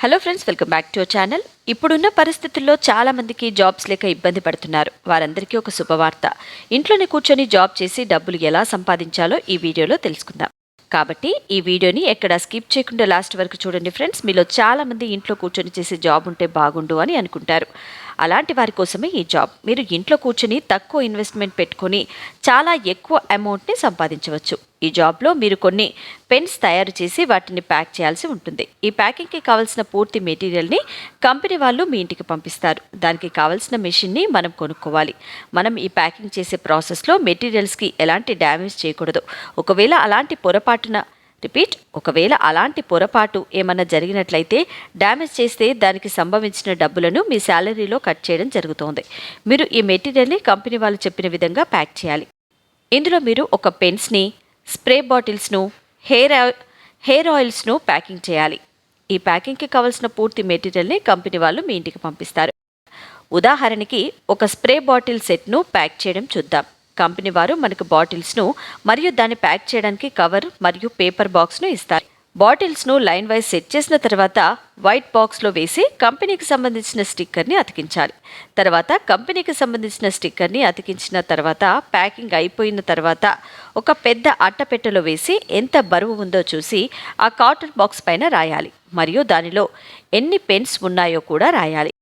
Hello friends, welcome back to our channel. ఇప్పుడున్న పరిస్థితుల్లో చాలా మందికి జాబ్స్ లేక ఇబ్బంది పడుతున్నారు. వారందరికీ ఒక శుభవార్త. ఇంట్లోనే కూర్చొని జాబ్ చేసి డబ్బులు ఎలా సంపాదించాలో ఈ వీడియోలో తెలుసుకుందాం. కాబట్టి ఈ వీడియోని ఎక్కడ స్కిప్ చేయకుండా లాస్ట్ వరకు చూడండి ఫ్రెండ్స్. మీలో చాలా మంది ఇంట్లో కూర్చొని చేసే జాబ్ ఉంటే బాగుండు అని అనుకుంటారు. అలాంటి వారి కోసమే ఈ జాబ్. మీరు ఇంట్లో కూర్చొని తక్కువ ఇన్వెస్ట్మెంట్ పెట్టుకొని చాలా ఎక్కువ అమౌంట్ని సంపాదించవచ్చు. ఈ జాబ్లో మీరు కొన్ని పెన్స్ తయారు చేసి వాటిని ప్యాక్ చేయాల్సి ఉంటుంది. ఈ ప్యాకింగ్కి కావాల్సిన పూర్తి మెటీరియల్ని కంపెనీ వాళ్ళు మీ ఇంటికి పంపిస్తారు. దానికి కావాల్సిన మెషిన్ని మనం కొనుక్కోవాలి. మనం ఈ ప్యాకింగ్ చేసే ప్రాసెస్లో మెటీరియల్స్కి ఎలాంటి డ్యామేజ్ చేయకూడదు. ఒకవేళ అలాంటి పొరపాటు ఏమన్నా జరిగినట్లయితే, డ్యామేజ్ చేస్తే దానికి సంభవించిన డబ్బులను మీ శాలరీలో కట్ చేయడం జరుగుతోంది. మీరు ఈ మెటీరియల్ని కంపెనీ వాళ్ళు చెప్పిన విధంగా ప్యాక్ చేయాలి. ఇందులో మీరు ఒక పెన్స్ని, స్ప్రే బాటిల్స్ను, హెయిర్ ఆయిల్స్ను ప్యాకింగ్ చేయాలి. ఈ ప్యాకింగ్కి కావాల్సిన పూర్తి మెటీరియల్ని కంపెనీ వాళ్ళు మీ ఇంటికి పంపిస్తారు. ఉదాహరణకి ఒక స్ప్రే బాటిల్ సెట్ను ప్యాక్ చేయడం చూద్దాం. కంపెనీ వారు మనకు బాటిల్స్ను మరియు దాన్ని ప్యాక్ చేయడానికి కవర్ మరియు పేపర్ బాక్స్ను ఇస్తారు. బాటిల్స్ను లైన్ వైజ్ సెట్ చేసిన తర్వాత వైట్ బాక్స్లో వేసి కంపెనీకి సంబంధించిన స్టిక్కర్ని అతికించాలి. అతికించిన తర్వాత ప్యాకింగ్ అయిపోయిన తర్వాత ఒక పెద్ద అట్టపెట్టెలో వేసి ఎంత బరువు ఉందో చూసి ఆ కాటన్ బాక్స్ పైన రాయాలి. మరియు దానిలో ఎన్ని పెన్స్ ఉన్నాయో కూడా రాయాలి.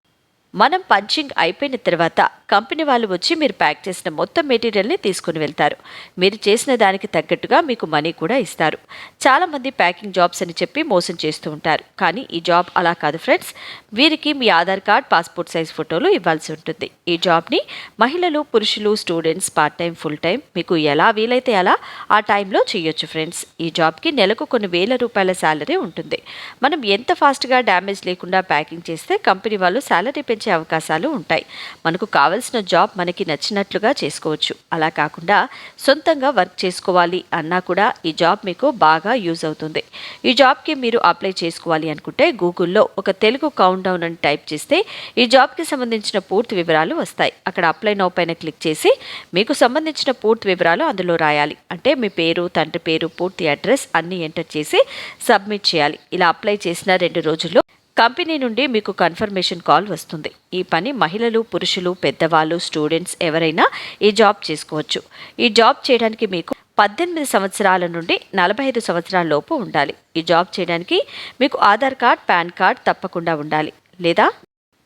మనం పంచింగ్ అయిపోయిన తర్వాత కంపెనీ వాళ్ళు వచ్చి మీరు ప్యాక్ చేసిన మొత్తం మెటీరియల్ని తీసుకుని వెళ్తారు. మీరు చేసిన దానికి తగ్గట్టుగా మీకు మనీ కూడా ఇస్తారు. చాలామంది ప్యాకింగ్ జాబ్స్ అని చెప్పి మోసం చేస్తూ ఉంటారు. కానీ ఈ జాబ్ అలా కాదు ఫ్రెండ్స్. వీరికి మీ ఆధార్ కార్డ్, పాస్పోర్ట్ సైజ్ ఫోటోలు ఇవ్వాల్సి ఉంటుంది. ఈ జాబ్ని మహిళలు, పురుషులు, students, part time, full time మీకు ఎలా వీలైతే అలా ఆ టైంలో చేయొచ్చు ఫ్రెండ్స్. ఈ జాబ్కి నెలకు కొన్ని వేల రూపాయల శాలరీ ఉంటుంది. మనం ఎంత ఫాస్ట్గా డ్యామేజ్ లేకుండా ప్యాకింగ్ చేస్తే కంపెనీ వాళ్ళు శాలరీ పెంచే అవకాశాలు ఉంటాయి. మనకు కావాల్సిన జాబ్ మనకి నచ్చినట్లుగా చేసుకోవచ్చు. అలా కాకుండా సొంతంగా వర్క్ చేసుకోవాలి అన్నా కూడా ఈ జాబ్ మీకు బాగా యూజ్ అవుతుంది. ఈ జాబ్కి మీరు అప్లై చేసుకోవాలి అనుకుంటే గూగుల్లో ఒక తెలుగు కౌంట్ డౌన్ అని టైప్ చేస్తే ఈ జాబ్కి సంబంధించిన పూర్తి వివరాలు వస్తాయి. అక్కడ అప్లై నౌ పైన క్లిక్ చేసి మీకు సంబంధించిన పూర్తి వివరాలు అందులో రాయాలి. అంటే మీ పేరు, తండ్రి పేరు, పూర్తి అడ్రస్ అన్నీ ఎంటర్ చేసి సబ్మిట్ చేయాలి. ఇలా అప్లై చేసిన 2 రోజుల్లో కంపెనీ నుండి మీకు కన్ఫర్మేషన్ కాల్ వస్తుంది. ఈ పని మహిళలు, పురుషులు, పెద్దవాళ్ళు, స్టూడెంట్స్ ఎవరైనా ఈ జాబ్ చేసుకోవచ్చు. ఈ జాబ్ చేయడానికి మీకు 18 సంవత్సరాల నుండి 45 సంవత్సరాల లోపు ఉండాలి. ఈ జాబ్ చేయడానికి మీకు ఆధార్ కార్డ్, పాన్ కార్డ్ తప్పకుండా ఉండాలి. లేదా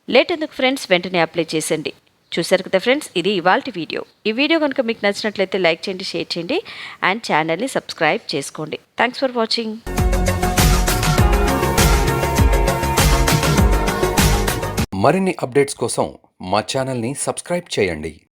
లేట్ ఎందుకు ఫ్రెండ్స్, వెంటనే అప్లై చేసండి. చూసారు కదా ఫ్రెండ్స్, ఇది ఇవాల్టి వీడియో. ఈ వీడియో కనుక మీకు నచ్చినట్లయితే లైక్ చేయండి, షేర్ చేయండి అండ్ ఛానల్ని సబ్స్క్రైబ్ చేసుకోండి. Thanks for watching. మరిన్ని అప్డేట్స్ కోసం మా ఛానల్ని సబ్స్క్రైబ్ చేయండి.